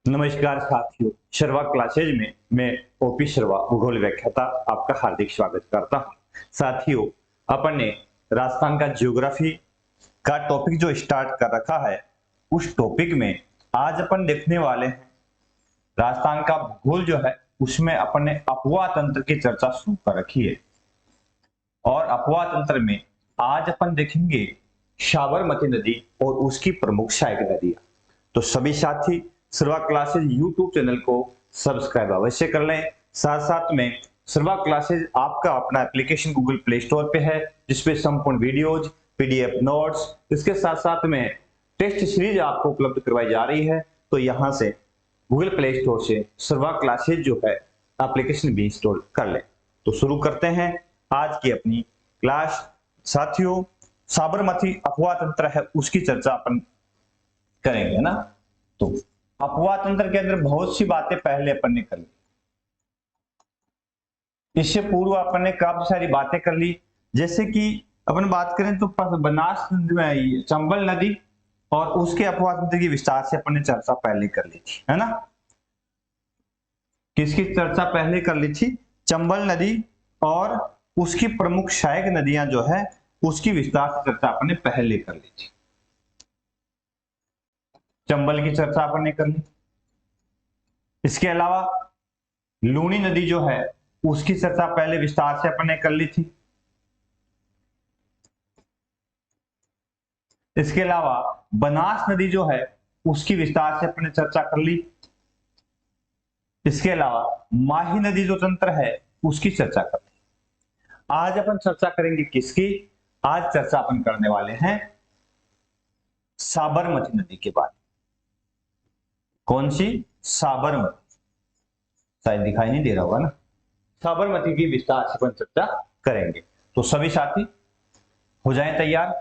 नमस्कार साथियों, शर्मा क्लासेज में मैं ओपी शर्मा भूगोल व्याख्याता आपका हार्दिक स्वागत करता हूं। साथियों, अपन ने राजस्थान का ज्योग्राफी का टॉपिक जो स्टार्ट कर रखा है, उस टॉपिक में आज अपन देखने वाले हैं राजस्थान का भूगोल जो है उसमें अपन ने अपवाह तंत्र की चर्चा शुरू कर रखी है। और अपवाह तंत्र में आज अपन देखेंगे साबरमती नदी और उसकी प्रमुख सहायक नदियां। तो सभी साथी सर्वा क्लासेज यूट्यूब चैनल को सब्सक्राइब अवश्य कर लें। साथ साथ में सर्वा क्लासेज आपका अपना एप्लीकेशन गूगल प्ले स्टोर पे है, जिसपे संपूर्ण वीडियोज, पीडीएफ नोट्स, इसके साथ साथ में टेस्ट सीरीज आपको उपलब्ध करवाई जा रही है। तो यहां से गूगल प्ले स्टोर से सर्वा क्लासेज जो है एप्लीकेशन भी इंस्टॉल कर लें। तो शुरू करते हैं आज की अपनी क्लास। साथियों, साबरमती अपवाह तंत्र है उसकी चर्चा अपन करेंगे ना। तो अपवाह तंत्र के अंदर बहुत सी बातें पहले अपन ने कर ली, इससे पूर्व अपन ने काफी सारी बातें कर ली। जैसे कि अपन बात करें तो बनास में चंबल नदी और उसके अपवाह तंत्र की विस्तार से अपन ने चर्चा पहले कर ली थी, है ना। किसकी चर्चा पहले कर ली थी? चंबल नदी और उसकी प्रमुख सहायक नदियां जो है उसकी विस्तार से चर्चा अपन ने पहले कर ली थी। चंबल की चर्चा अपन ने कर ली। इसके अलावा लूनी नदी जो है उसकी चर्चा पहले विस्तार से अपन ने कर ली थी। इसके अलावा बनास नदी जो है उसकी विस्तार से अपन ने चर्चा कर ली। इसके अलावा माही नदी जो तंत्र है उसकी चर्चा कर ली। आज अपन चर्चा करेंगे किसकी? आज चर्चा अपन करने वाले हैं साबरमती नदी के बारे में। कौन सी? साबरमती। शायद दिखाई नहीं दे रहा होगा ना। साबरमती की विस्तार से अपन चर्चा करेंगे। तो सभी साथी हो जाएं तैयार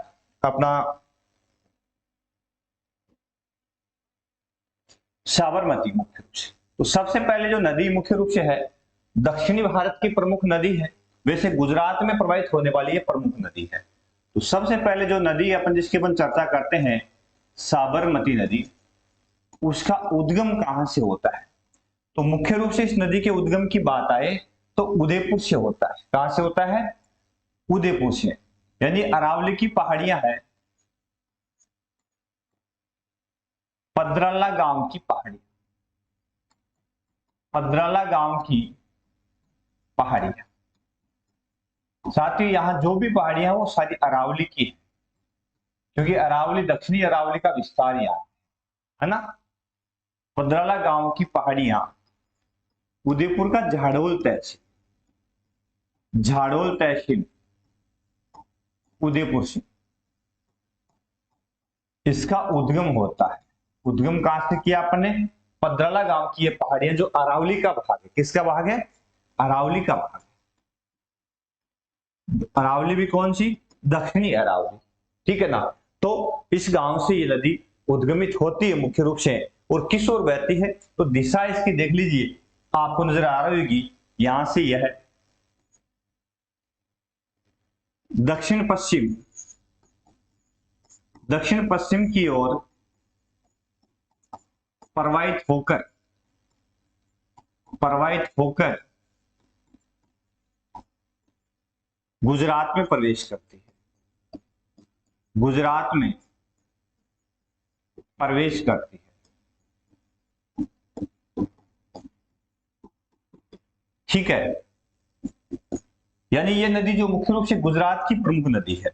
अपना साबरमती मुख्य रूप से। तो सबसे पहले जो नदी मुख्य रूप से है दक्षिणी भारत की प्रमुख नदी है, वैसे गुजरात में प्रवाहित होने वाली ये प्रमुख नदी है। तो सबसे पहले जो नदी अपन जिसकी अपन चर्चा करते हैं साबरमती नदी, उसका उद्गम कहां से होता है? तो मुख्य रूप से इस नदी के उद्गम की बात आए तो उदयपुर से होता है। कहां से होता है? उदयपुर से, यानी अरावली की पहाड़ियां है, पद्राला गांव की पहाड़ी, पद्राला गांव की पहाड़ियां। साथ ही यहां जो भी पहाड़ियां वो सारी अरावली की है, क्योंकि अरावली दक्षिणी अरावली का विस्तार यहाँ है ना। पद्राला गांव की पहाड़ियां उदयपुर का झाड़ोल तहसील, झाड़ोल तहसील उदयपुर से इसका उद्गम होता है। उद्गम कहां से किया आपने? पद्राला गांव की ये पहाड़ियां जो अरावली का भाग है। किसका भाग है? अरावली का भाग है। अरावली भी कौन सी? दक्षिणी अरावली, ठीक है ना। तो इस गांव से ये नदी उद्गमित होती है मुख्य रूप से, और किस ओर बहती है? तो दिशा इसकी देख लीजिए, आपको नजर आ रही होगी। यहां से यह दक्षिण पश्चिम, दक्षिण पश्चिम की ओर प्रवाहित होकर गुजरात में प्रवेश करती है, गुजरात में प्रवेश करती है, ठीक है। यानी ये नदी जो मुख्य रूप से गुजरात की प्रमुख नदी है,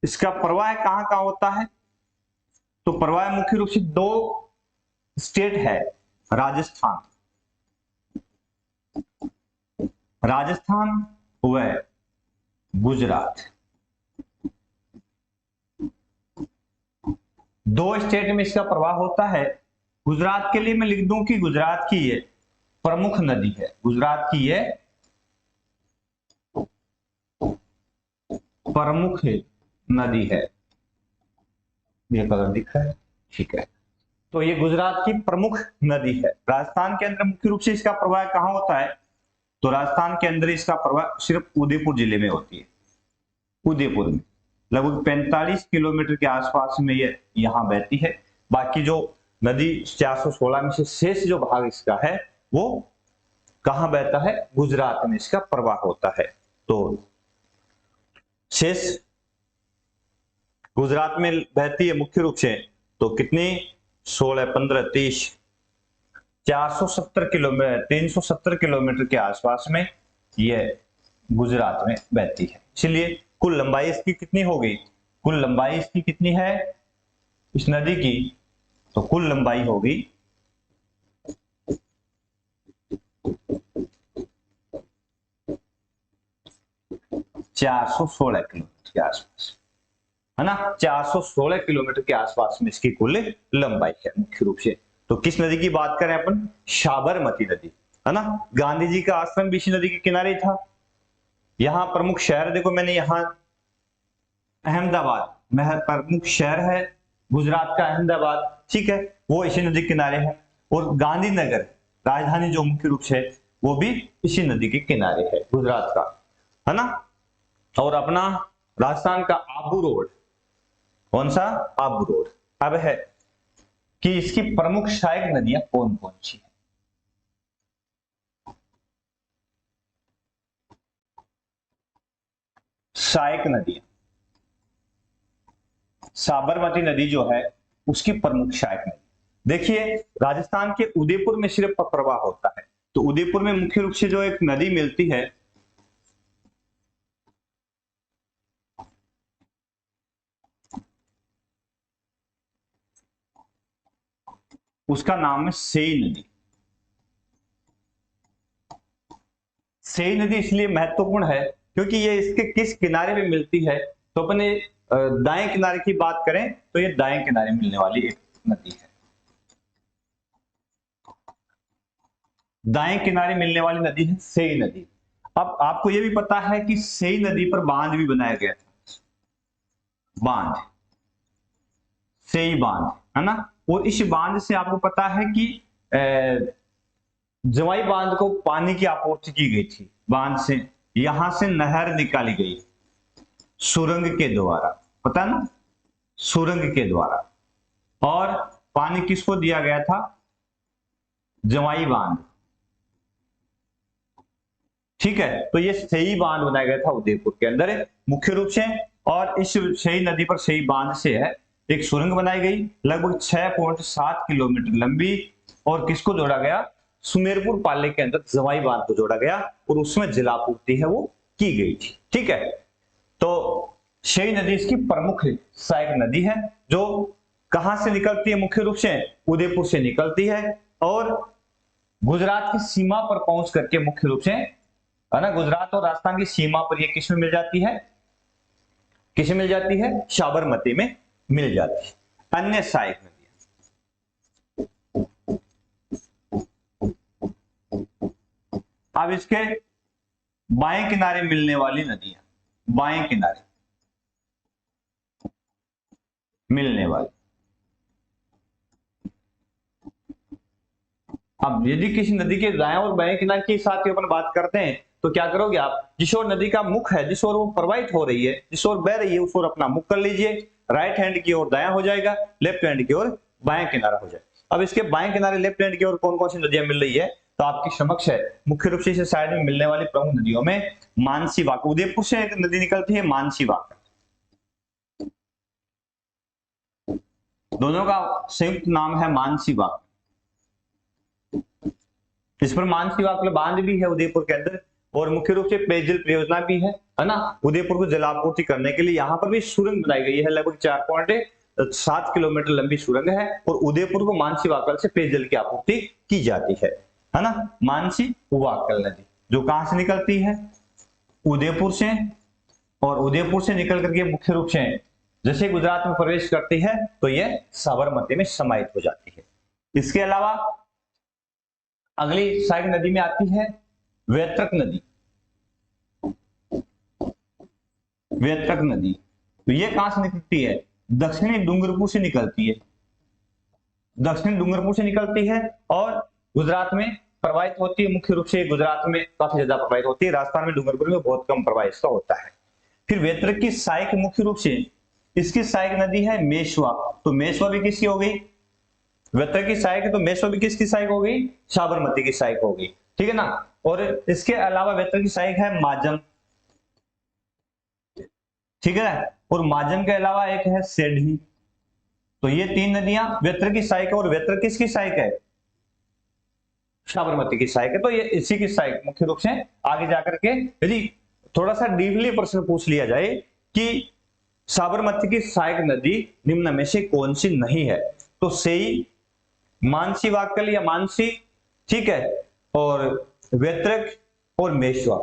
इसका प्रवाह कहां कहां होता है? तो प्रवाह मुख्य रूप से दो स्टेट है, राजस्थान, राजस्थान व गुजरात। दो स्टेट में इसका प्रवाह होता है। गुजरात के लिए मैं लिख दूं कि गुजरात की ये प्रमुख नदी है, गुजरात की ये प्रमुख नदी है। ये कलर दिख रहा है, ठीक है। तो ये गुजरात की प्रमुख नदी है। राजस्थान के अंदर मुख्य रूप से इसका प्रवाह कहां होता है? तो राजस्थान के अंदर इसका प्रवाह सिर्फ उदयपुर जिले में होती है। उदयपुर में लगभग 45 किलोमीटर के आसपास में ये यहां बहती है। बाकी जो नदी 416 में से शेष जो भाग इसका है वो कहां बहता है, गुजरात में इसका प्रवाह होता है। तो शेष गुजरात में बहती है मुख्य रूप से, तो कितनी, 16, 15, 30, 470 किलोमीटर, 370 किलोमीटर के आसपास में यह गुजरात में बहती है। इसलिए कुल लंबाई इसकी कितनी हो गई, कुल लंबाई इसकी कितनी है इस नदी की, तो कुल लंबाई होगी 416 किलोमीटर के आसपास, है ना, 416 किलोमीटर के आसपास में इसकी कुल लंबाई है मुख्य रूप से। तो किस नदी की बात करें अपन, साबरमती नदी, है ना। गांधी जी का आश्रम भी इसी नदी के किनारे था। यहां प्रमुख शहर देखो मैंने यहां अहमदाबाद, प्रमुख शहर है गुजरात का अहमदाबाद, ठीक है, वो इसी नदी के किनारे है। और गांधीनगर राजधानी जो मुख्य रूप से वो भी इसी नदी के किनारे है गुजरात का, है ना। और अपना राजस्थान का आबू रोड, कौन सा, आबू रोड। अब है कि इसकी प्रमुख सहायक नदियां कौन कौन सी है। सहायक नदियां, साबरमती नदी जो है उसकी प्रमुख सहायक नदी, देखिए राजस्थान के उदयपुर में सिर्फ प्रवाह होता है। तो उदयपुर में मुख्य रूप से जो एक नदी मिलती है उसका नाम है सेई नदी। सेई नदी इसलिए महत्वपूर्ण है क्योंकि ये इसके किस किनारे में मिलती है, तो अपने दाएं किनारे की बात करें तो ये दाएं किनारे मिलने वाली एक नदी है, दाएं किनारे मिलने वाली नदी है सेई नदी। अब आपको यह भी पता है कि सेई नदी पर बांध भी बनाया गया था, बांध, सेई बांध, है ना। और इस बांध से आपको पता है कि जवाई बांध को पानी की आपूर्ति की गई थी, बांध से यहां से नहर निकाली गई सुरंग के द्वारा, पता ना, सुरंग के द्वारा। और पानी किसको दिया गया था, जवाई बांध, ठीक है। तो ये सही बांध बनाया गया था उदयपुर के अंदर मुख्य रूप से। और इस सही नदी पर सही बांध से है एक सुरंग बनाई गई लगभग 6.7 किलोमीटर लंबी, और किसको जोड़ा गया, सुमेरपुर पाले के अंदर जवाई बांध को जोड़ा गया और उसमें जलापूर्ति है वो की गई थी, ठीक है। तो सही नदी इसकी प्रमुख सहायक नदी है जो कहां से निकलती है, मुख्य रूप से उदयपुर से निकलती है और गुजरात की सीमा पर पहुंच करके मुख्य रूप से, है ना, गुजरात और राजस्थान की सीमा पर ये किसमें मिल जाती है, किसे मिल जाती है, साबरमती में मिल जाती है। अन्य सहायक नदियां, अब इसके बाएं किनारे मिलने वाली नदियां, बाएं किनारे मिलने वाली, अब यदि किसी नदी के दाएं और बाएं किनारे के साथ अपन बात करते हैं तो क्या करोगे आप, जिस ओर नदी का मुख है, जिस ओर वो प्रवाहित हो रही है, जिस ओर बह रही है उस ओर अपना मुख कर लीजिए, राइट हैंड की ओर दायां हो जाएगा, लेफ्ट हैंड की ओर बाएं किनारा हो जाएगा। अब इसके बाएं किनारे लेफ्ट हैंड की ओर कौन कौन सी नदियां मिल रही है, तो आपके समक्ष है मुख्य रूप से इस साइड में मिलने वाली प्रमुख नदियों में मानसी वाक, उदयपुर से एक नदी निकलती है मानसी वाक, दोनों का संयुक्त नाम है मानसी वाक। इस पर मानसी वाक बांध भी है उदयपुर के अंदर और मुख्य रूप से पेयजल परियोजना भी है ना। उदयपुर को जलापूर्ति करने के लिए यहाँ पर भी सुरंग बनाई गई है, लगभग 4.7 किलोमीटर लंबी सुरंग है और उदयपुर को मानसी वाकल से पेयजल की आपूर्ति की जाती है ना। मानसी वाकल नदी जो कहां से निकलती है, उदयपुर से, और उदयपुर से निकल करके मुख्य रूप से जैसे गुजरात में प्रवेश करती है तो यह साबरमती में समाहित हो जाती है। इसके अलावा अगली सहायक नदी में आती है वेत्रक नदी, वेत्रक नदी, तो ये कहां से निकलती है, दक्षिणी डूंगरपुर से निकलती है, दक्षिणी डूंगरपुर से निकलती है और गुजरात में प्रवाहित होती है, मुख्य रूप से गुजरात में काफी ज्यादा प्रवाहित होती है, राजस्थान में डूंगरपुर में बहुत कम प्रवाहित होता है। फिर वेत्रक की सहायक मुख्य रूप से इसकी सहायक नदी है मेशवा, तो मेशवा भी किसकी हो गई, वेत्र की सहायक है तो मेश्वा भी किसकी सहायक हो गई, साबरमती की सहायक हो गई, ठीक है ना। और इसके अलावा वेत्र की सहायक है माजम, ठीक है, और माजम के अलावा एक है सेठी। तो ये तीन नदियां वेत्र की सहायक है, और वेत्र किसकी सहायक है, साबरमती की सहायक है। तो ये इसी की सहायक मुख्य रूप से आगे जाकर के यदि थोड़ा सा डीपली प्रश्न पूछ लिया जाए कि साबरमती की सहायक नदी निम्न में से कौन सी नहीं है, तो सेई, मानसी वाकल या मानसी, ठीक है, और वेत्रक और मेश्वा।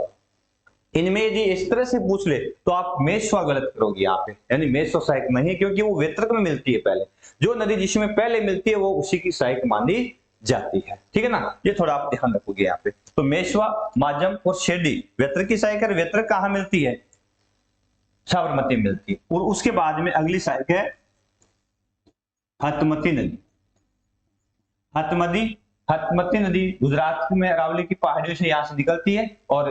इनमें यदि इस तरह से पूछ ले तो आप मेश्वा गलत करोगे यहाँ पे, यानी मेश्वा सहायक नहीं, क्योंकि वो वेत्रक में मिलती है पहले। जो नदी जिसमें पहले मिलती है वो उसी की सहायक मानी जाती है, ठीक है ना। ये थोड़ा आप ध्यान रखोगे यहाँ पे। तो मेश्वा, माजम और शेडी वेत्रक की सहायक है। वेत्रक कहाँ मिलती है, साबरमती में मिलती है। और उसके बाद में अगली सहायक है हतमती नदी। हतमती हतमती नदी गुजरात में अरावली की पहाड़ियों से यहां से निकलती है और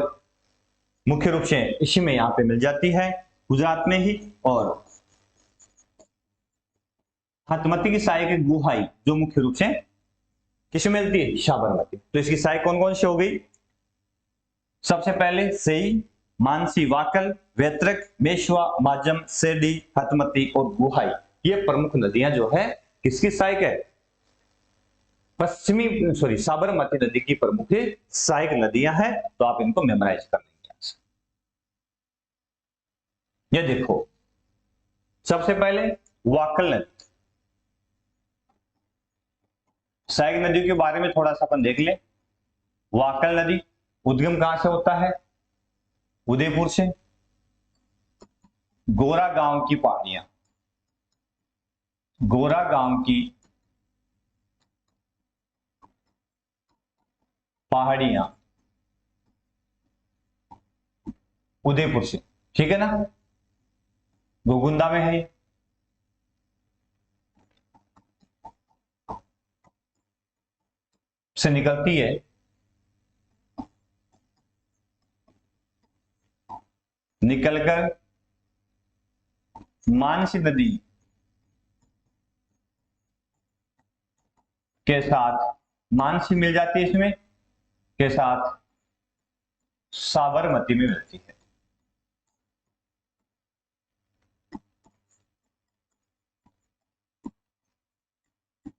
मुख्य रूप से इसी में यहां पे मिल जाती है, गुजरात में ही। और हतमती की सहायक गुहाई, जो मुख्य रूप से किसमें मिलती है, साबरमती। तो इसकी सहायक कौन कौन सी हो गई, सबसे पहले सेई, मानसी वाकल, वेत्रक, मेश्वा, माजम, सेडी, हतमती और गुहाई। ये प्रमुख नदियां जो है किसकी सहायक है, साबरमती नदी की प्रमुख सहायक नदियां हैं। तो आप इनको मेमोराइज कर लेंगे। ये देखो, सबसे पहले वाकल नदी, सहायक नदियों के बारे में थोड़ा सा अपन देख ले। वाकल नदी उद्गम कहां से होता है, उदयपुर से। गोरा गांव की पहाड़ियां, गोरा गांव की पहाड़ियां उदयपुर से, ठीक है ना, गोगुंदा में है। से निकलती है, निकलकर मानसी नदी के साथ, मानसी मिल जाती है इसमें के साथ साबरमती में मिलती है।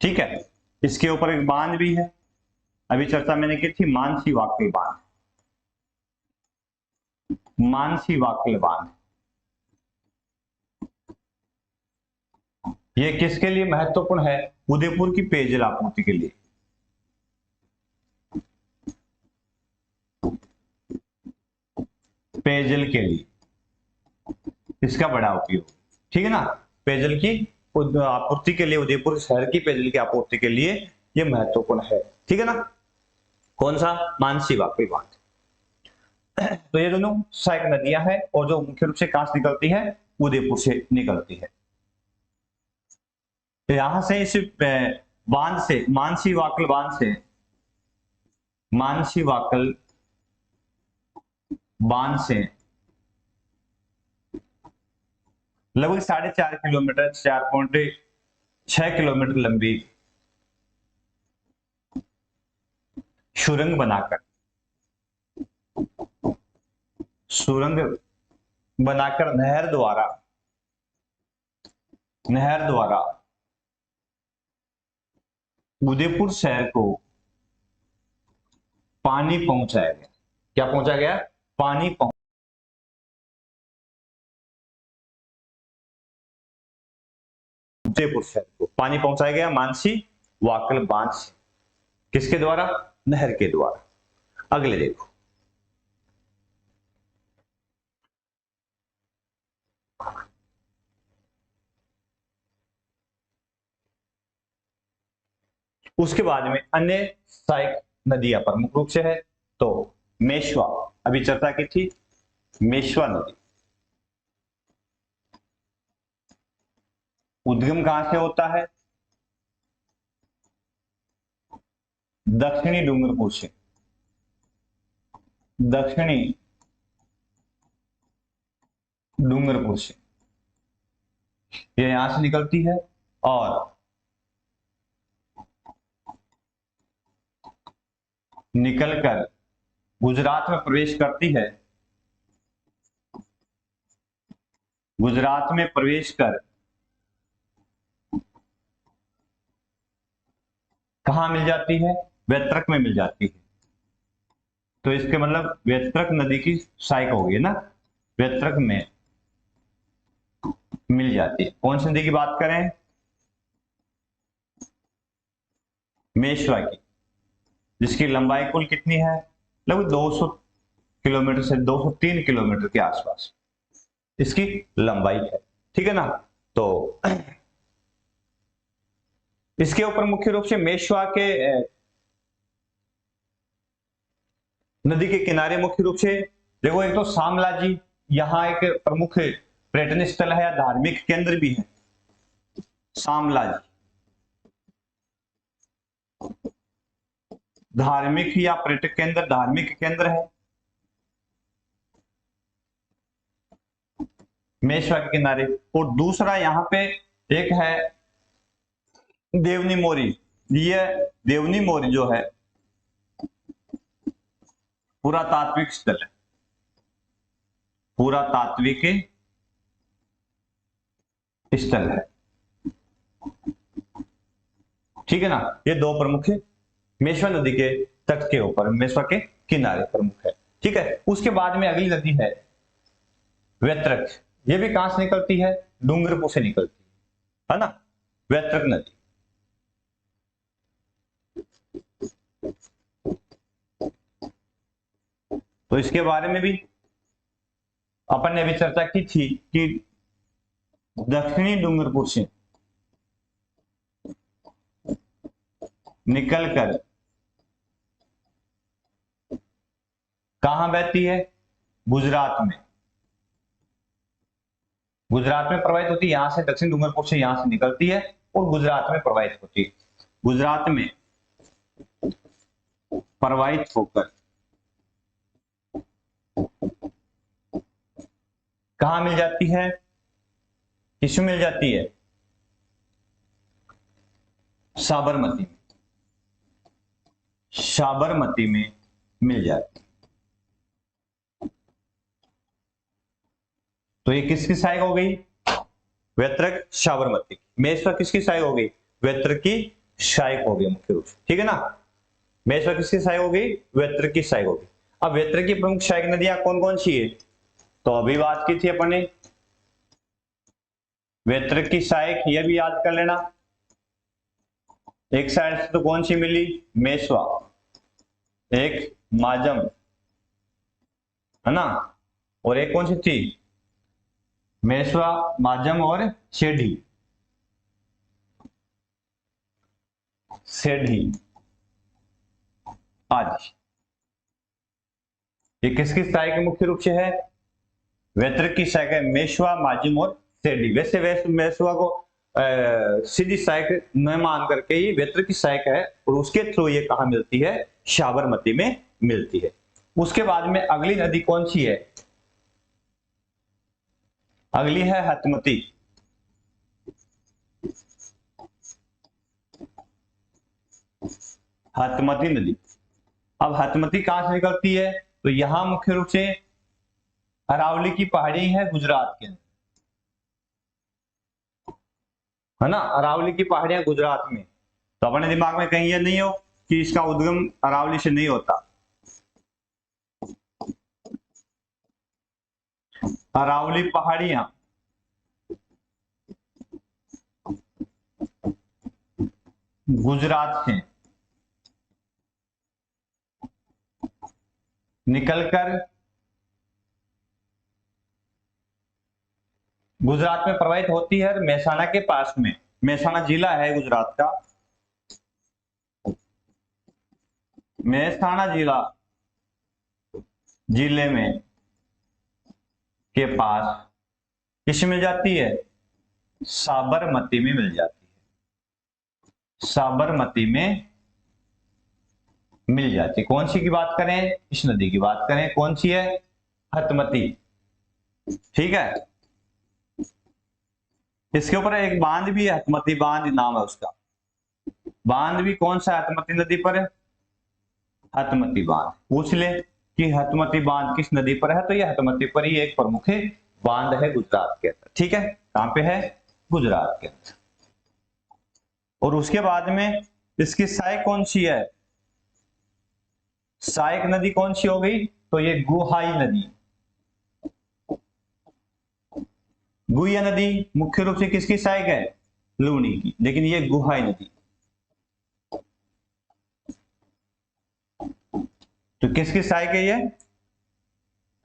ठीक है, इसके ऊपर एक बांध भी है, अभी चर्चा मैंने की थी, मानसी वाकल बांध, मानसी वाकल बांध। ये किसके लिए महत्वपूर्ण है, उदयपुर की पेयजल आपूर्ति के लिए। पेयजल के लिए इसका बड़ा उपयोग, ठीक है ना, पेयजल की आपूर्ति के लिए, उदयपुर शहर की पेयजल की आपूर्ति के लिए यह महत्वपूर्ण है, ठीक है ना। कौन सा, मानसी वाकल बांध। तो ये दोनों सहायक नदियां हैं, और जो मुख्य रूप से कहां से निकलती है, उदयपुर से निकलती है। तो यहां से इस बांध से, मानसी वाकल बांध से, मानसी वाकल बांध से लगभग 4.5 किलोमीटर, 4.6 किलोमीटर लंबी सुरंग बनाकर, सुरंग बनाकर नहर द्वारा उदयपुर शहर को पानी पहुंचाया गया। क्या पहुंचा गया, पानी उदयपुर शहर को पानी पहुंचाया गया मानसी वाकल बांध से। किसके द्वारा, नहर के द्वारा। अगले देखो, उसके बाद में अन्य सहायक नदियां प्रमुख रूप से है। तो मेश्वा, अभी चर्चा की थी, मेश्वा नदी उद्गम कहां से होता है, दक्षिणी डूंगरपुर से, दक्षिणी डूंगरपुर से ये यहां से निकलती है, और निकलकर गुजरात में प्रवेश करती है, गुजरात में प्रवेश कर कहां मिल जाती है, वैतरक में मिल जाती है। तो इसके मतलब वैतरक नदी की सहायक होगी ना, वैतरक में मिल जाती है। कौन सी नदी की बात करें, मेश्वा की, जिसकी लंबाई कुल कितनी है, लगभग 200 किलोमीटर से 203 किलोमीटर के आसपास इसकी लंबाई है, ठीक है ना। तो इसके ऊपर मुख्य रूप से मेश्वा के नदी के किनारे मुख्य रूप से देखो, एक तो शामलाजी यहाँ एक प्रमुख पर्यटन स्थल है या धार्मिक केंद्र भी है, शामलाजी धार्मिक या पर्यटक केंद्र, धार्मिक केंद्र है मेश्वा के किनारे। और दूसरा यहाँ पे एक है देवनी मोरी। ये देवनी मोरी जो है पुरातात्विक स्थल है, पुरातात्विक स्थल है, ठीक है ना। ये दो प्रमुख मेश्वा नदी के तट के ऊपर, मेश्वा के किनारे प्रमुख है, ठीक है। उसके बाद में अगली नदी है वैतरक। ये भी कहां से निकलती है, डूंगरपुर से निकलती है ना, वैतरक नदी। तो इसके बारे में भी अपन ने अभी चर्चा की थी कि दक्षिणी डूंगरपुर से निकलकर कहां बहती है, गुजरात में, गुजरात में प्रवाहित होती है। यहां से दक्षिण डूंगरपुर से यहां से निकलती है और गुजरात में प्रवाहित होती है। गुजरात में प्रवाहित होकर कहां मिल जाती है, किसमें मिल जाती है, साबरमती में, साबरमती में मिल जाती है। तो ये किसकी सहायक हो गई, वैतरक साबरमती। मेश्वा किसकी सहायक हो गई, वैतरक की सहायक हो गई मुख्य रूप से, ठीक है ना। मेश्वा किसकी सहायक हो गई, वैतरक की सहायक हो गई। अब वैतरक की प्रमुख सहायक नदियां कौन कौन सी है, तो अभी बात की थी अपन ने, वैतरक की सहायक, यह भी याद कर लेना। एक साइड से तो कौन सी मिली, मेश्वा, एक माजम, है ना, और एक कौन सी थी, मेश्वा, माजम और सेढ़ी, सेढ़ी आदि। ये किसकी सहायक मुख्य रूप से है, वैतरक की सहायक है, मेश्वा, माजिम और सेढ़ी। वैसे मेश्वा को सीधी सहायक न मान करके ही वैतरक की सहायक है, और उसके थ्रू ये कहां मिलती है, साबरमती में मिलती है। उसके बाद में अगली नदी कौन सी है, अगली है हतमती। हतमती नदी। अब हतमती कहां से निकलती है, तो यहां मुख्य रूप से अरावली की पहाड़ी है गुजरात के अंदर, है ना, अरावली की पहाड़ियां गुजरात में। तो अपने दिमाग में कहीं ये नहीं हो कि इसका उद्गम अरावली से नहीं होता, अरावली पहाड़ियां गुजरात से निकलकर गुजरात में प्रवाहित होती है, मेहसाणा के पास में, मेहसाणा जिला है गुजरात का, मेहसाणा जिले में के पास किस मिल जाती है, साबरमती में मिल जाती है, साबरमती में मिल जाती है। कौन सी की बात करें, इस नदी की बात करें, कौन सी है, हतमती, ठीक है। इसके ऊपर एक बांध भी है, हतमती बांध नाम है उसका। बांध भी कौन सा, हतमती नदी पर है, हथमती बांध। पूछ ले कि हथमती बांध किस नदी पर है, तो ये हथमती पर ही एक प्रमुख बांध है गुजरात के अंदर। ठीक है, कहां पे है? गुजरात के अंदर। और उसके बाद में इसकी सहायक कौन सी है? सहायक नदी कौन सी हो गई? तो ये गुहाई नदी। गुहिया नदी मुख्य रूप से किसकी सहायक है? लूनी की, लेकिन ये गुहाई नदी, तो किसकी सहायक है? ये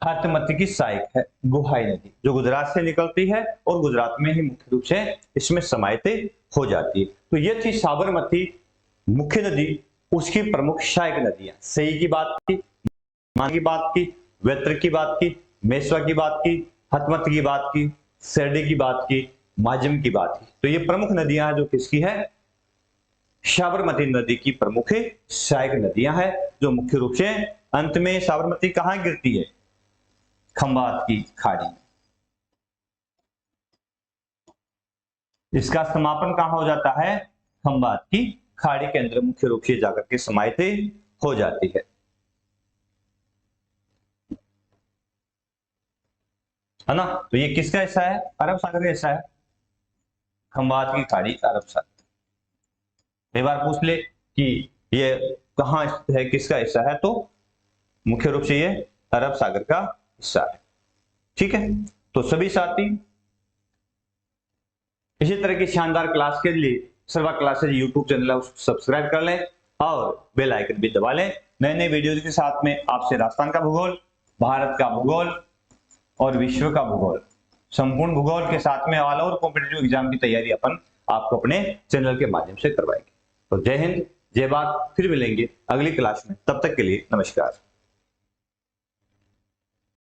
हथमती की सहायक है, गुहाई नदी, जो गुजरात से निकलती है और गुजरात में ही मुख्य रूप से इसमें समाहित हो जाती है। तो ये थी साबरमती मुख्य नदी, उसकी प्रमुख सहायक नदियां। सही की बात की, मान की बात की, वेत्र की बात की, मेसवा की बात की, हथमती की बात की, सेरडी की बात की, माजम की बात की। तो ये प्रमुख नदियां जो किसकी है? साबरमती नदी की प्रमुख सहायक नदियां हैं, जो मुख्य रूप से अंत में साबरमती कहां गिरती है? खंबात की खाड़ी। इसका समापन कहां हो जाता है? खंबात की खाड़ी के अंदर मुख्य रूप से जाकर के समाहित हो जाती है ना। तो ये किसका हिस्सा है? अरब सागर का हिस्सा है। खंबात की खाड़ी अरब सागर। कई बार पूछ ले कि ये कहां है, किसका हिस्सा है, तो मुख्य रूप से ये अरब सागर का हिस्सा है। ठीक है, तो सभी साथी इसी तरह की शानदार क्लास के लिए सर्वा क्लासेज यूट्यूब चैनल सब्सक्राइब कर लें और बेल आइकन भी दबा लें। नए नए वीडियोज के साथ में आपसे राजस्थान का भूगोल, भारत का भूगोल और विश्व का भूगोल, संपूर्ण भूगोल के साथ में ऑल ओवर कॉम्पिटिटिव एग्जाम की तैयारी अपन आपको अपने चैनल के माध्यम से करवाएंगे। तो जय हिंद, जय भारत, फिर मिलेंगे अगली क्लास में। तब तक के लिए नमस्कार।